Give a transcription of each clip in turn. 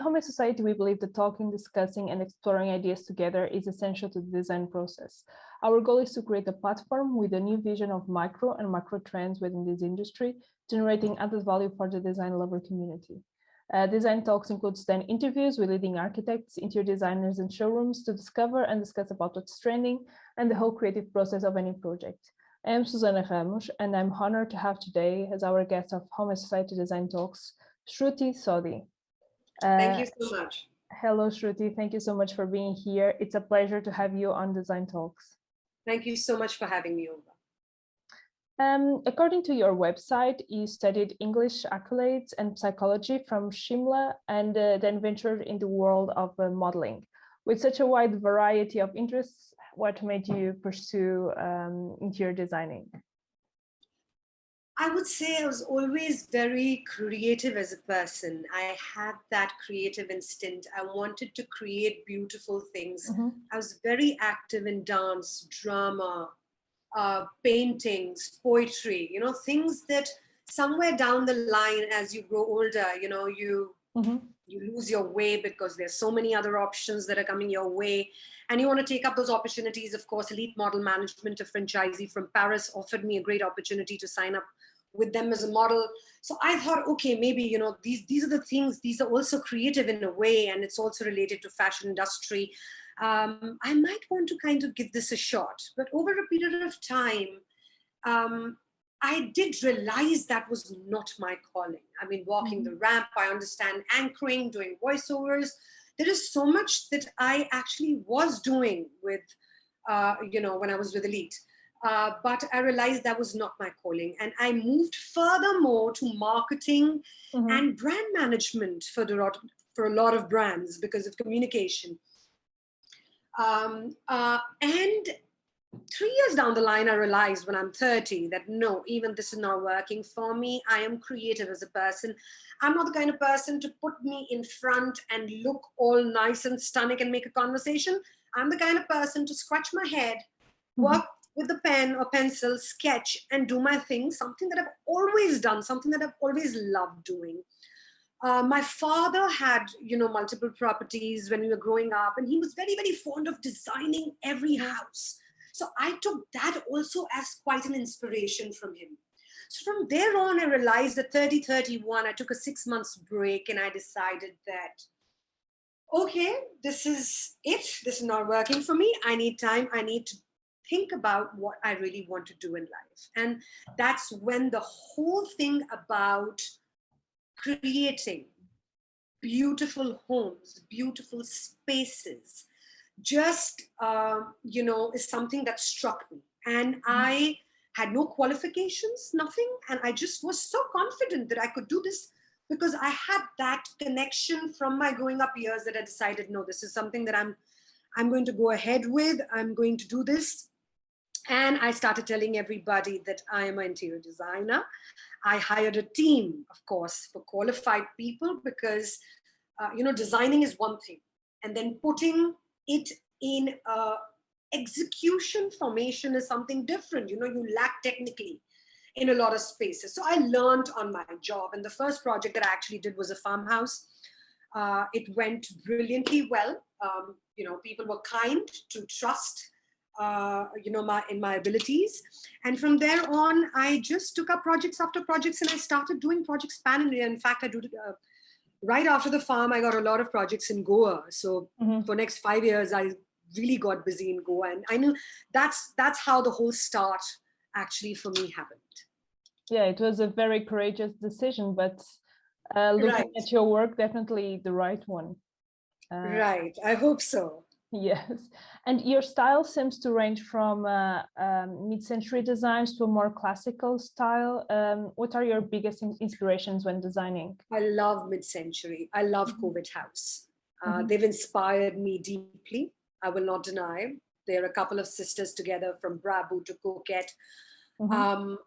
Home Society, we believe that talking, discussing, and exploring ideas together is essential to the design process. Our goal is to create a platform with a new vision of micro and macro trends within this industry, generating added value for the design lover community. Design Talks includes then interviews with leading architects, interior designers, and showrooms to discover and discuss about what's trending and the whole creative process of any project. I am Susana Ramos, and I'm honored to have today as our guest of Home Society Design Talks, Shruti Sodhi. Thank you so much. Hello, Shruti. Thank you so much for being here. It's a pleasure to have you on Design Talks. Thank you so much for having me over. According to your website, you studied English accolades and psychology from Shimla and then ventured in the world of modeling. With such a wide variety of interests, what made you pursue interior designing? I would say I was always very creative as a person. I had that creative instinct. I wanted to create beautiful things. Mm-hmm. I was very active in dance, drama, paintings, poetry, things that somewhere down the line as you grow older, you lose your way because there's so many other options that are coming your way. And you want to take up those opportunities. Of course, Elite Model Management, a franchisee from Paris, offered me a great opportunity to sign up with them as a model. So I thought, okay, maybe, these are the things, these are also creative in a way, and it's also related to fashion industry. I might want to kind of give this a shot. But over a period of time, I did realize that was not my calling. I mean, walking the ramp, I understand anchoring, doing voiceovers. There is so much that I actually was doing with, when I was with Elite. But I realized that was not my calling. And I moved furthermore to marketing and brand management for a lot of brands because of communication. And 3 years down the line, I realized when I'm 30 that no, even this is not working for me. I am creative as a person. I'm not the kind of person to put me in front and look all nice and stunning and make a conversation. I'm the kind of person to scratch my head, work with a pen or pencil, sketch and do my thing, something that I've always done, something that I've always loved doing. My father had, multiple properties when we were growing up, and he was very, very fond of designing every house. So I took that also as quite an inspiration from him. So from there on, I realized at 31, I took a 6 months break and I decided that, okay, this is it. This is not working for me. I need time. I need to think about what I really want to do in life. And that's when the whole thing about creating beautiful homes, beautiful spaces, just, is something that struck me. And I had no qualifications, nothing. And I just was so confident that I could do this because I had that connection from my growing up years that I decided, no, this is something that I'm going to go ahead with. I'm going to do this. And I started telling everybody that I am an interior designer. I hired a team, of course, for qualified people because, designing is one thing. And then putting it in execution formation is something different. You lack technically in a lot of spaces. So I learned on my job. And the first project that I actually did was a farmhouse. It went brilliantly well. People were kind to trust in my abilities. And from there on, I just took up projects after projects and I started doing projects pan-India. In fact, I do right after the farm, I got a lot of projects in Goa. So for next 5 years, I really got busy in Goa. And I knew that's how the whole start actually for me happened. Yeah, it was a very courageous decision, but looking at your work, definitely the right one. Right, I hope so. Yes, and your style seems to range from mid-century designs to a more classical style. What are your biggest inspirations when designing? I love mid-century. I love Covid House. They've inspired me deeply. I will not deny. There are a couple of sisters together from BRABBU to Coquette.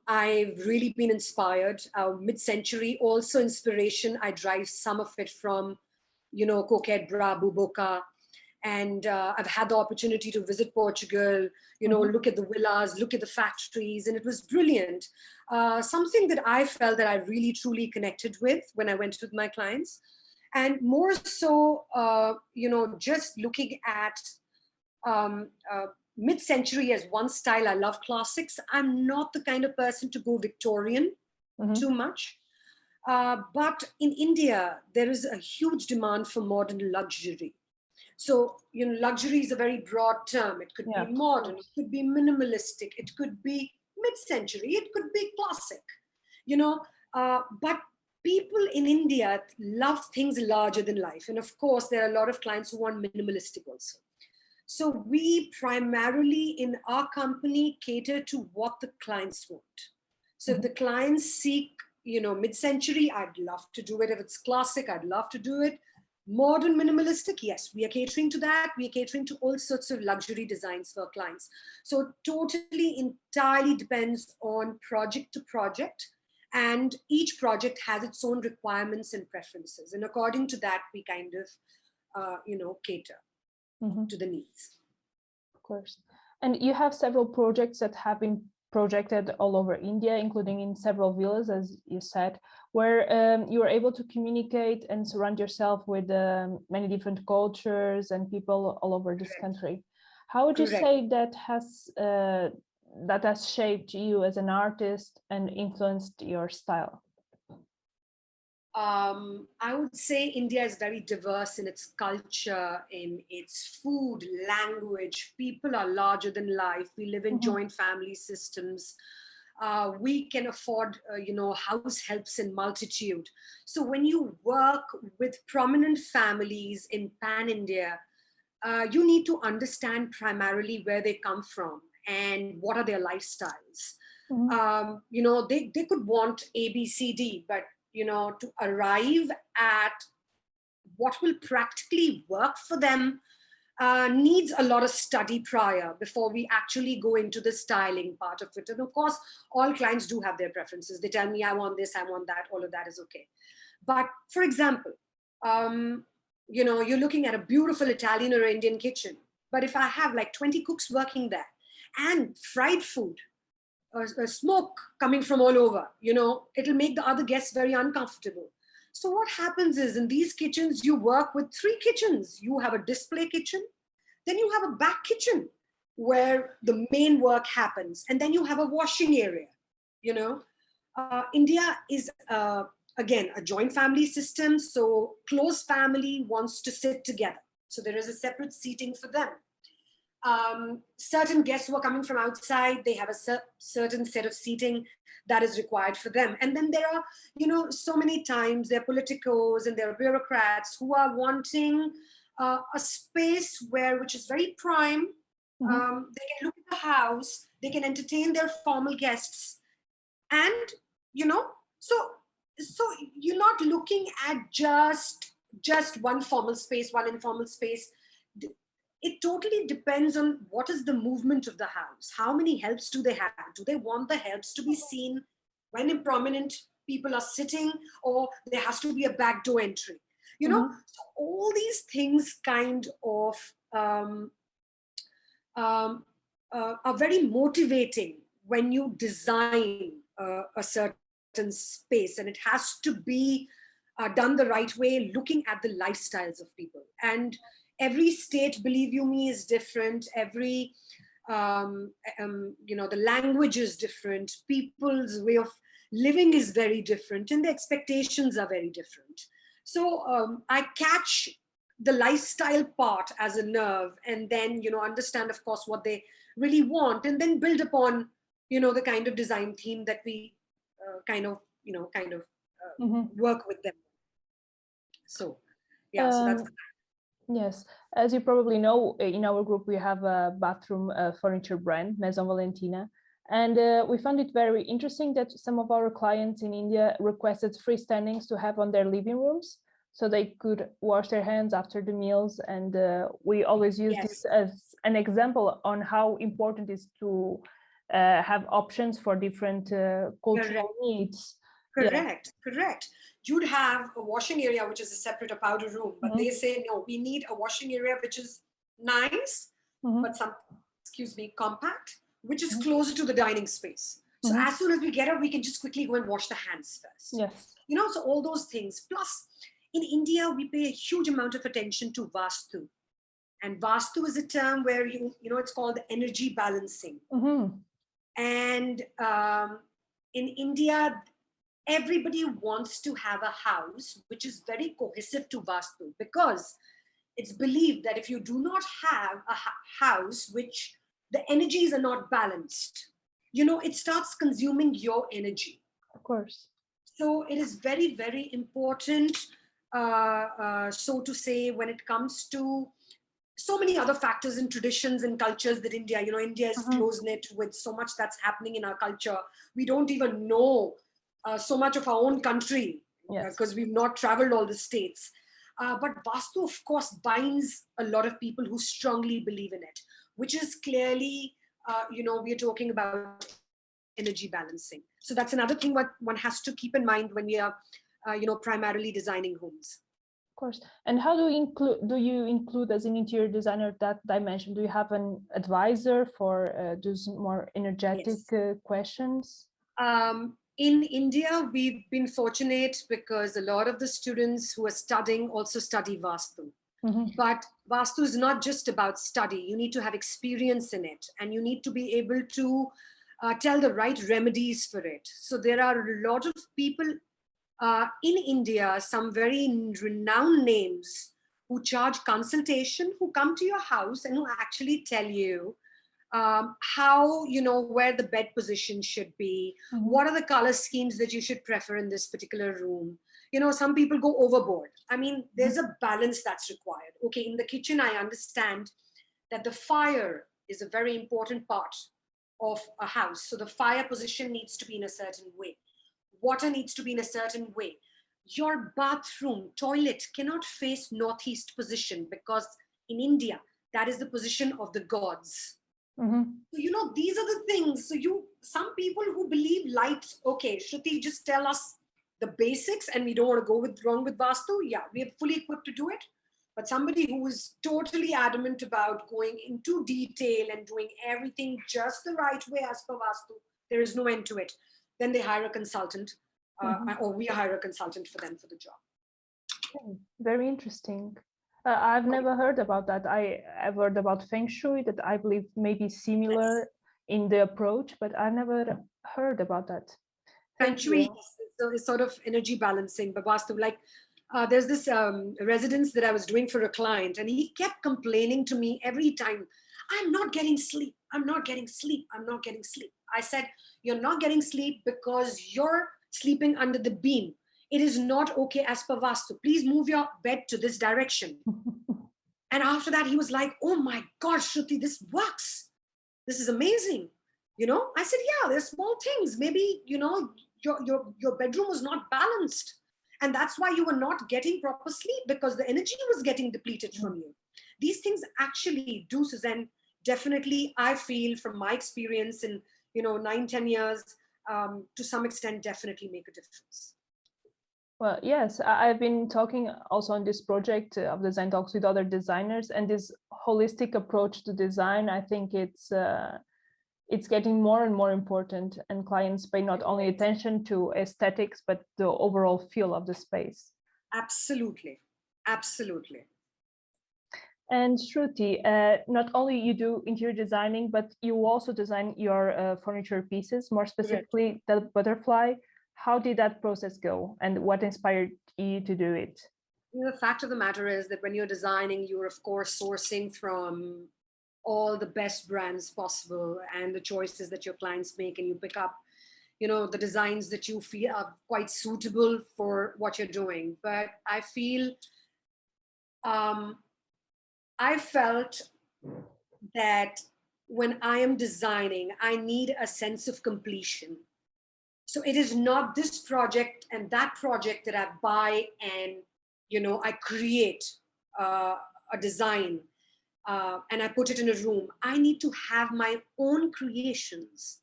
I've really been inspired. Mid-century, also inspiration. I derive some of it from, Coquette, BRABBU, Boca. And I've had the opportunity to visit Portugal, look at the villas, look at the factories, and it was brilliant. Something that I felt that I really truly connected with when I went with my clients. And more so, just looking at mid-century as one style. I love classics. I'm not the kind of person to go Victorian too much. But in India, there is a huge demand for modern luxury. So, luxury is a very broad term. It could be modern, it could be minimalistic, it could be mid-century, it could be classic, but people in India love things larger than life. And of course, there are a lot of clients who want minimalistic also. So we primarily in our company cater to what the clients want. So if the clients seek, mid-century, I'd love to do it. If it's classic, I'd love to do it. Modern minimalistic, yes, we are catering to that. We are catering to all sorts of luxury designs for clients. So it totally entirely depends on project to project. And each project has its own requirements and preferences. And according to that, we kind of, cater to the needs. Of course. And you have several projects that have been projected all over India, including in several villas, as you said, where you are able to communicate and surround yourself with many different cultures and people all over this country. How would you say that has shaped you as an artist and influenced your style? I would say India is very diverse in its culture, in its food, language. People are larger than life. We live in joint family systems. We can afford, house helps in multitude. So when you work with prominent families in Pan-India, you need to understand primarily where they come from and what are their lifestyles. They could want A, B, C, D, but to arrive at what will practically work for them needs a lot of study prior before we actually go into the styling part of it. And of course, all clients do have their preferences. They tell me, I want this, I want that, all of that is okay. But for example, you're looking at a beautiful Italian or Indian kitchen. But if I have like 20 cooks working there and fried food, smoke coming from all over, it'll make the other guests very uncomfortable. So what happens is in these kitchens, you work with 3 kitchens. You have a display kitchen, then you have a back kitchen where the main work happens, and then you have a washing area. India is, again, a joint family system. So close family wants to sit together. So there is a separate seating for them. Certain guests who are coming from outside, they have a certain set of seating that is required for them. And then there are, so many times there are politicos and there are bureaucrats who are wanting a space which is very prime. They can look at the house, they can entertain their formal guests. And, so you're not looking at just one formal space, one informal space. It totally depends on what is the movement of the house. How many helps do they have? Do they want the helps to be seen when prominent people are sitting, or there has to be a back door entry? So all these things kind of are very motivating when you design a certain space, and it has to be done the right way, looking at the lifestyles of people. And every state, believe you me, is different. Every, the language is different. People's way of living is very different, and the expectations are very different. So I catch the lifestyle part as a nerve, and then, understand, of course, what they really want, and then build upon, the kind of design theme that we work with them. So, yeah, so that's. Yes, as you probably know, in our group, we have a bathroom furniture brand, Maison Valentina. And we found it very interesting that some of our clients in India requested freestandings to have on their living rooms, so they could wash their hands after the meals. And we always use this as an example on how important it is to have options for different cultural needs. Correct. You'd have a washing area, which is a separate, a powder room, but they say, no, we need a washing area which is nice, but compact, which is closer to the dining space. So as soon as we get up, we can just quickly go and wash the hands first. Yes. So all those things. Plus, In India, we pay a huge amount of attention to Vastu. And Vastu is a term where, it's called energy balancing. Mm-hmm. And in India, everybody wants to have a house which is very cohesive to Vastu, because it's believed that if you do not have a house which the energies are not balanced, it starts consuming your energy. Of course. So it is very, very important, so to say, when it comes to so many other factors and traditions and cultures that India is close-knit with so much that's happening in our culture. We don't even know so much of our own country, because we've not traveled all the states. But Vastu, of course, binds a lot of people who strongly believe in it, which is clearly, we are talking about energy balancing. So that's another thing what one has to keep in mind when we are, primarily designing homes. Of course. And how do you include as an interior designer that dimension? Do you have an advisor for those more energetic questions? In India, we've been fortunate because a lot of the students who are studying also study Vastu. Mm-hmm. But Vastu is not just about study. You need to have experience in it, and you need to be able to tell the right remedies for it. So there are a lot of people in India, some very renowned names who charge consultation, who come to your house and who actually tell you how, where the bed position should be, what are the color schemes that you should prefer in this particular room. Some people go overboard. I mean, there's a balance that's required. Okay, in the kitchen, I understand that the fire is a very important part of a house. So the fire position needs to be in a certain way. Water needs to be in a certain way. Your bathroom, toilet cannot face northeast position, because in India, that is the position of the gods. Mm-hmm. So, these are the things. So some people who believe light, okay, Shruti, just tell us the basics and we don't want to go wrong with Vastu. Yeah, we are fully equipped to do it. But somebody who is totally adamant about going into detail and doing everything just the right way as per Vastu, there is no end to it. Then they hire a consultant, or we hire a consultant for them for the job. Okay. Very interesting. I've never heard about that. I've heard about feng shui, that I believe may be similar in the approach, but I never heard about that. Feng shui is sort of energy balancing, but Vastu, like there's this residence that I was doing for a client, and he kept complaining to me every time, I'm not getting sleep. I'm not getting sleep. I'm not getting sleep. I said, you're not getting sleep because you're sleeping under the beam. It is not okay as per Vastu. Please move your bed to this direction. And after that, he was like, oh my God, Shruti, this works. This is amazing. I said, yeah, there's small things. Maybe, your bedroom was not balanced. And that's why you were not getting proper sleep, because the energy was getting depleted from you. These things actually do, Suzanne, definitely, I feel from my experience in, 9-10 years, to some extent, definitely make a difference. Well, yes, I've been talking also on this project of Design Talks with other designers, and this holistic approach to design, I think it's getting more and more important, and clients pay not only attention to aesthetics, but the overall feel of the space. Absolutely. Absolutely. And Shruti, not only you do interior designing, but you also design your furniture pieces, more specifically the butterfly. How did that process go, and what inspired you to do it? The fact of the matter is that when you're designing, you're of course sourcing from all the best brands possible and the choices that your clients make, and you pick up, the designs that you feel are quite suitable for what you're doing. But I feel, I felt that when I am designing, I need a sense of completion. So it is not this project and that project that I buy and, I create a design and I put it in a room. I need to have my own creations.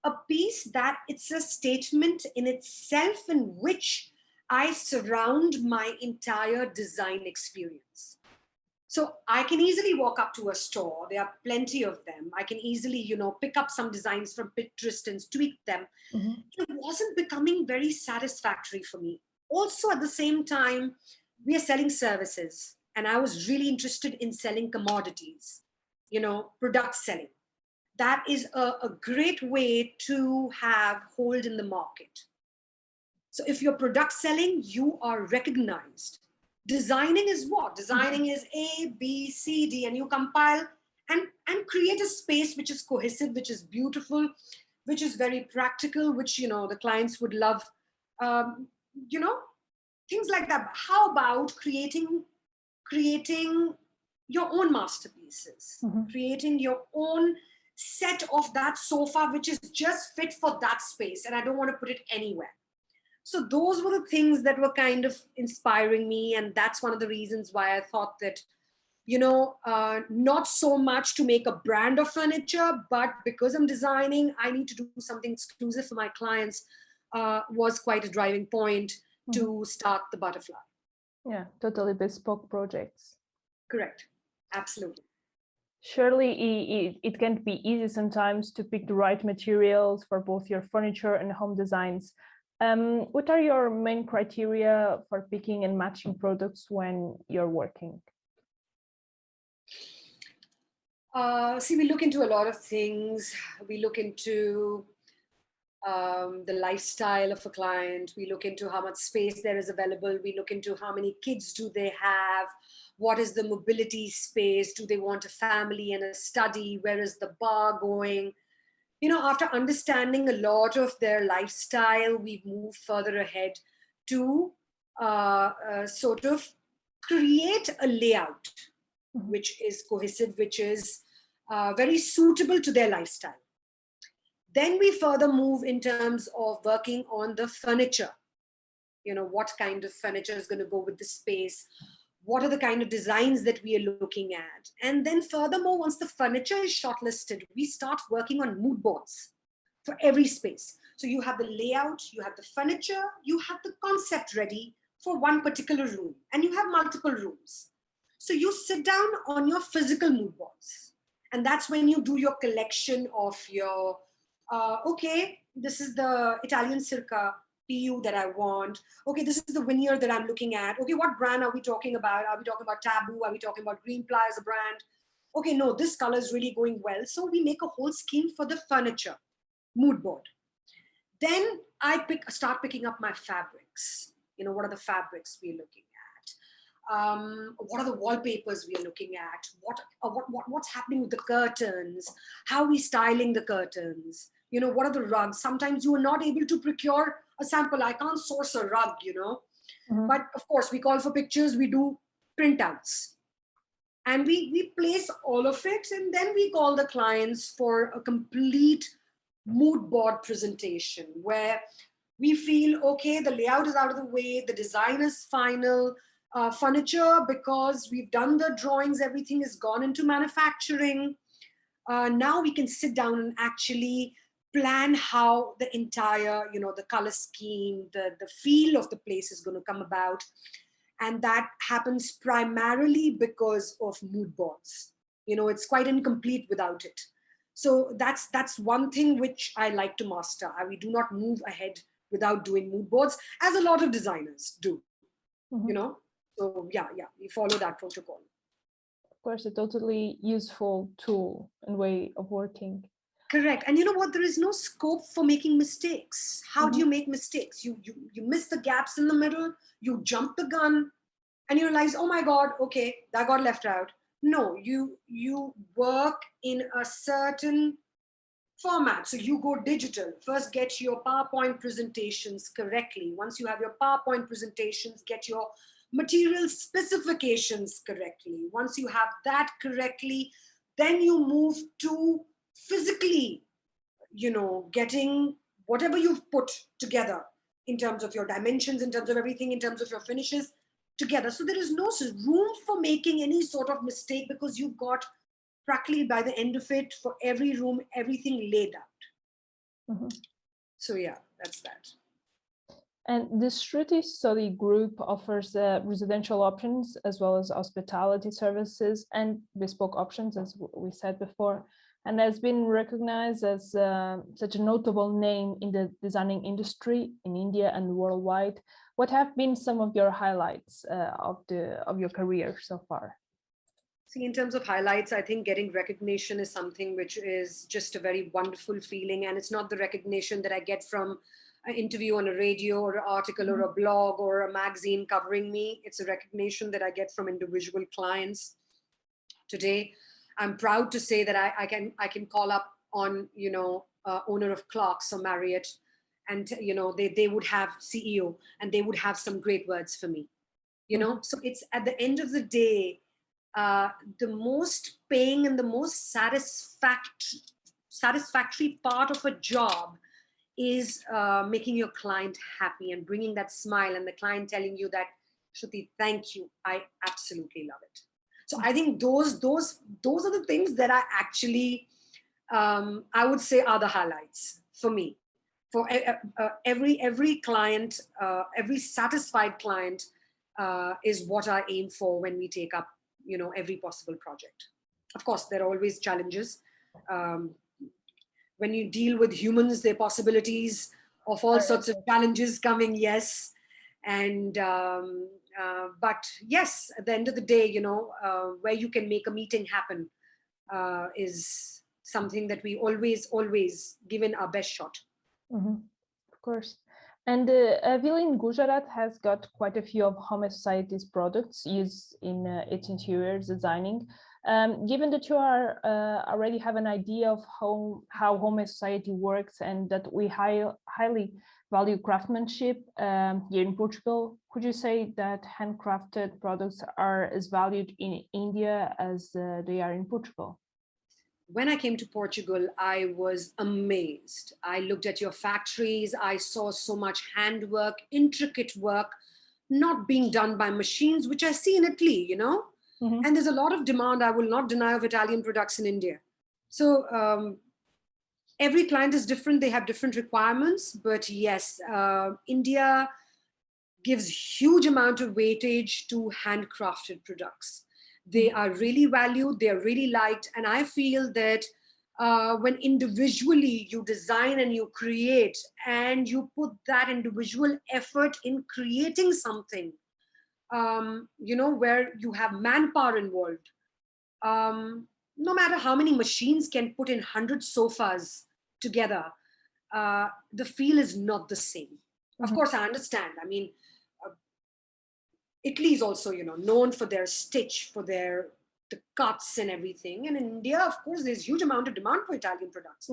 A piece that it's a statement in itself in which I surround my entire design experience. So I can easily walk up to a store. There are plenty of them. I can easily, pick up some designs from Pinterest and tweak them. Mm-hmm. It wasn't becoming very satisfactory for me. Also, at the same time, we are selling services. And I was really interested in selling commodities, product selling. That is a great way to have hold in the market. So if you're product selling, you are recognized. Designing is what? Designing is A, B, C, D, and you compile and create a space which is cohesive, which is beautiful, which is very practical, which, the clients would love, um, you know, things like that. How about creating your own masterpieces, creating your own set of that sofa, which is just fit for that space, and I don't want to put it anywhere. So those were the things that were kind of inspiring me, and that's one of the reasons why I thought that, not so much to make a brand of furniture, but because I'm designing, I need to do something exclusive for my clients, was quite a driving point to start the Butterfly. Yeah, totally bespoke projects. Correct. Absolutely. Surely it can be easy sometimes to pick the right materials for both your furniture and home designs. What are your main criteria for picking and matching products when you're working? We look into a lot of things. We look into the lifestyle of a client. We look into how much space there is available. We look into how many kids do they have. What is the mobility space? Do they want a family and a study? Where is the bar going? After understanding a lot of their lifestyle, we've moved further ahead to sort of create a layout which is cohesive, which is very suitable to their lifestyle. Then we further move in terms of working on the furniture. What kind of furniture is going to go with the space? What are the kind of designs that we are looking at? And then furthermore, once the furniture is shortlisted, we start working on mood boards for every space. So you have the layout, you have the furniture, you have the concept ready for one particular room, and you have multiple rooms. So you sit down on your physical mood boards. And that's when you do your collection of your, okay, this is the Italian Circa PU that I want. Okay, this is the veneer that I'm looking at. Okay, what brand are we talking about? Are we talking about Taboo? Are we talking about Greenply as a brand? Okay, no, this color is really going well. So we make a whole scheme for the furniture mood board. Then I start picking up my fabrics. What are the fabrics we're looking at? What are the wallpapers we are looking at? What's happening with the curtains? How are we styling the curtains? What are the rugs? Sometimes you are not able to procure a sample. I can't source a rug, But of course, we call for pictures, we do printouts. And we place all of it, and then we call the clients for a complete mood board presentation where we feel, okay, the layout is out of the way, the design is final, furniture, because we've done the drawings, everything has gone into manufacturing. Now we can sit down and actually plan how the entire, the color scheme, the feel of the place is going to come about. And that happens primarily because of mood boards. It's quite incomplete without it. So that's one thing which I like to master. We do not move ahead without doing mood boards, as a lot of designers do, So yeah, we follow that protocol. Of course, a totally useful tool and way of working. Correct. And you know what? There is no scope for making mistakes. How do you make mistakes? You miss the gaps in the middle, you jump the gun, and you realize, oh my God, okay, that got left out. No, you work in a certain format. So you go digital. First, get your PowerPoint presentations correctly. Once you have your PowerPoint presentations, get your material specifications correctly. Once you have that correctly, then you move to physically, getting whatever you've put together in terms of your dimensions, in terms of everything, in terms of your finishes together. So there is no room for making any sort of mistake, because you've got practically by the end of it, for every room, everything laid out. So yeah, that's that. And the Shruti Sodhi group offers residential options as well as hospitality services and bespoke options, as we said before. and has been recognized as such a notable name in the designing industry in India and worldwide. What have been some of your highlights of your career so far? See, in terms of highlights, I think getting recognition is something which is just a very wonderful feeling. And it's not the recognition that I get from an interview on a radio or an article or a blog or a magazine covering me. It's a recognition that I get from individual clients. Today, I'm proud to say that I can call up on, owner of Clark's or Marriott, and, they would have CEO and they would have some great words for me, So it's at the end of the day, the most paying and the most satisfactory part of a job is making your client happy and bringing that smile, and the client telling you that, Shruti, thank you, I absolutely love it. So I think those are the things that I actually, I would say, are the highlights for me. For every client, every satisfied client is what I aim for when we take up every possible project. Of course, there are always challenges. When you deal with humans, there are possibilities of all sorts of challenges coming, yes. And but yes, at the end of the day, where you can make a meeting happen is something that we always give in our best shot. Of course. And Ville in Gujarat has got quite a few of Home Society's products used in its interior designing. Given that you are already have an idea of how Home Society works and that we highly value craftsmanship here in Portugal, could you say that handcrafted products are as valued in India as they are in Portugal? When I came to Portugal, I was amazed. I looked at your factories. I saw so much handwork, intricate work, not being done by machines, which I see in Italy, And there's a lot of demand, I will not deny, of Italian products in India. So every client is different. They have different requirements. But yes, India gives huge amount of weightage to handcrafted products. They are really valued, they are really liked. And I feel that when individually you design and you create and you put that individual effort in creating something, where you have manpower involved, no matter how many machines can put in 100 sofas together, the feel is not the same. Of course, I understand. I mean, Italy is also, known for their stitch, for the cuts and everything. And in India, of course, there's huge amount of demand for Italian products.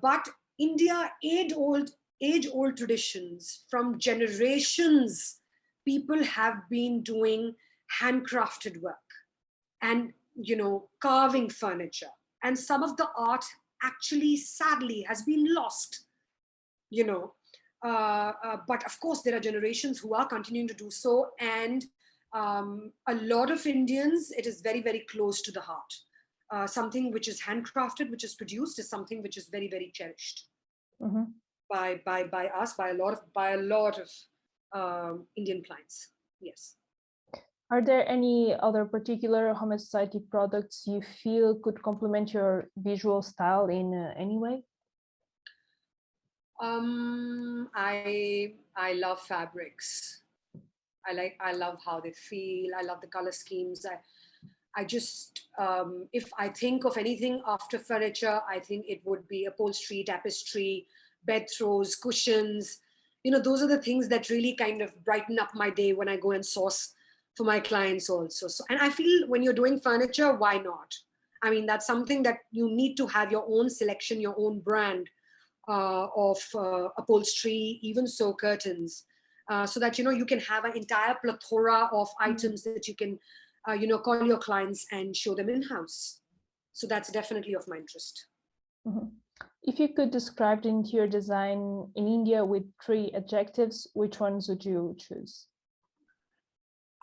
But India, age-old traditions from generations, people have been doing handcrafted work and, carving furniture. And some of the art actually, sadly, has been lost, but of course, there are generations who are continuing to do so. And a lot of Indians, it is very, very close to the heart. Something which is handcrafted, which is produced, is something which is very, very cherished by us, by a lot of Indian clients. Yes. Are there any other particular Home Society products you feel could complement your visual style in any way? I love fabrics. I love how they feel. I love the color schemes. I just, if I think of anything after furniture, I think it would be upholstery, tapestry, bed throws, cushions. Those are the things that really kind of brighten up my day when I go and source for my clients also. So, and I feel when you're doing furniture, why not? I mean, that's something that you need to have your own selection, your own brand of upholstery, even so curtains, so that, you can have an entire plethora of items that you can, call your clients and show them in-house. So that's definitely of my interest. If you could describe the interior design in India with 3 adjectives, which ones would you choose?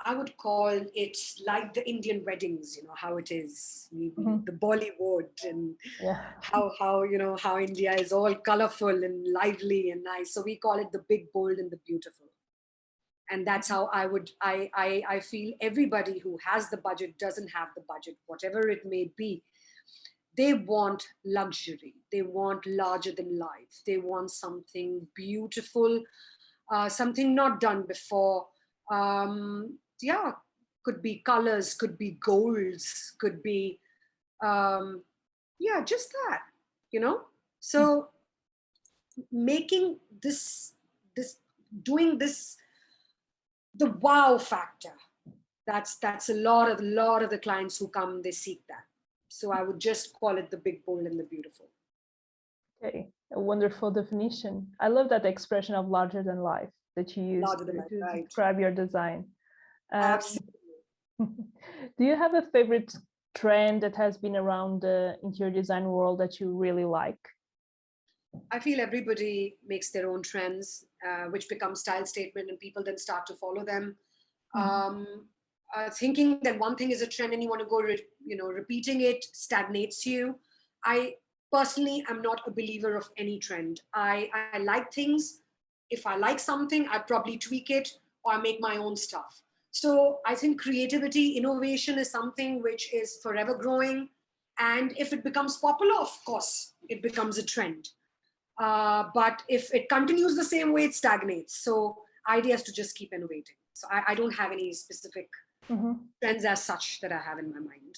I would call it like the Indian weddings, how it is, maybe the Bollywood, and how India is all colorful and lively and nice. So we call it the big, bold, and the beautiful. And that's how I feel everybody who has the budget, doesn't have the budget, whatever it may be, they want luxury. They want larger than life. They want something beautiful, something not done before. Yeah, could be colors, could be golds, could be, yeah, just that, you know. So making this, doing this, the wow factor. That's a lot of the clients who come, they seek that. So I would just call it the big, bold, and the beautiful. Okay, a wonderful definition. I love that expression of larger than life that you use Larger than life, to right? describe your design. Um, Absolutely. do you have a favorite trend that has been around the interior design world that you really like? I feel everybody makes their own trends, which become style statement, and people then start to follow them. Thinking that one thing is a trend and you want to go, repeating it stagnates you. I personally am not a believer of any trend. I like things. If I like something, I probably tweak it or I make my own stuff. So I think creativity, innovation is something which is forever growing. And if it becomes popular, of course, it becomes a trend. But if it continues the same way, it stagnates. So idea is to just keep innovating. So I don't have any specific trends as such that I have in my mind.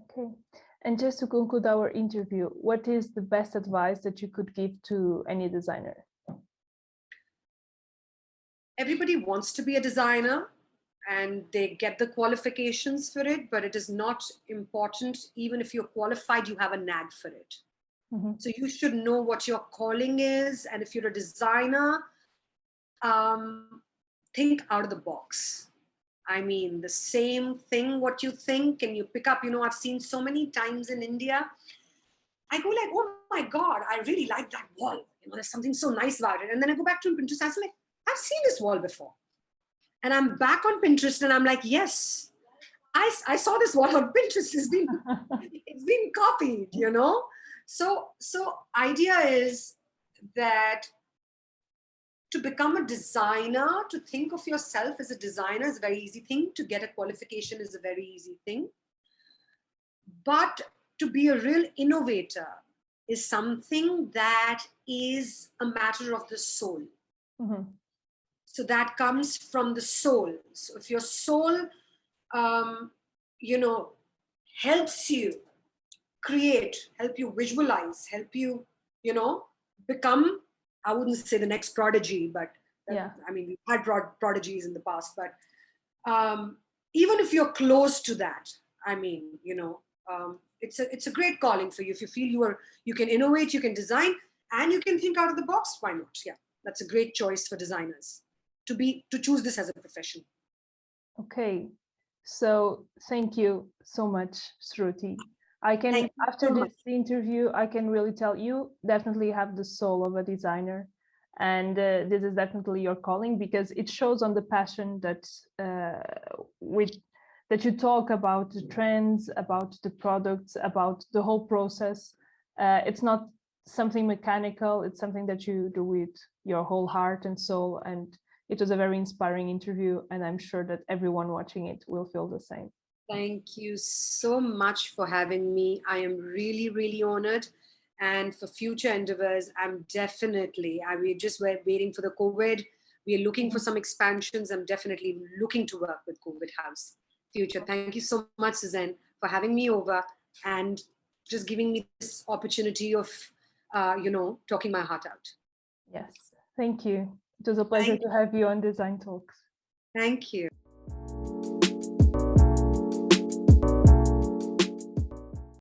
Okay. And just to conclude our interview, what is the best advice that you could give to any designer? Everybody wants to be a designer and they get the qualifications for it, but it is not important. Even if you're qualified, you have a knack for it. So you should know what your calling is. And if you're a designer, think out of the box. I mean, the same thing, what you think, and you pick up, I've seen so many times in India, I go like, oh my God, I really like that wall. There's something so nice about it. And then I go back to Pinterest, I was like, I've seen this wall before. And I'm back on Pinterest and I'm like, yes, I saw this wall on Pinterest. It's been copied, So idea is that to become a designer, to think of yourself as a designer is a very easy thing. To get a qualification is a very easy thing. But to be a real innovator is something that is a matter of the soul. So that comes from the soul. So if your soul, helps you create, help you visualize, help you, become, I wouldn't say the next prodigy, but I mean, we've had prodigies in the past, but even if you're close to that, I mean, it's a great calling for you. If you feel you can innovate, you can design, and you can think out of the box, why not? Yeah, that's a great choice for designers to choose this as a profession. Okay, so thank you so much, Shruti. After this interview, I can really tell you definitely have the soul of a designer, and this is definitely your calling, because it shows on the passion that that you talk about the trends, about the products, about the whole process. It's not something mechanical, it's something that you do with your whole heart and soul, and it was a very inspiring interview, and I'm sure that everyone watching it will feel the same. Thank you so much for having me. I am really, really honored. And for future endeavors, we're just waiting for the COVID. We're looking for some expansions. I'm definitely looking to work with COVID House future. Thank you so much, Suzanne, for having me over and just giving me this opportunity of, talking my heart out. Yes, thank you. It was a pleasure to have you on Design Talks. Thank you.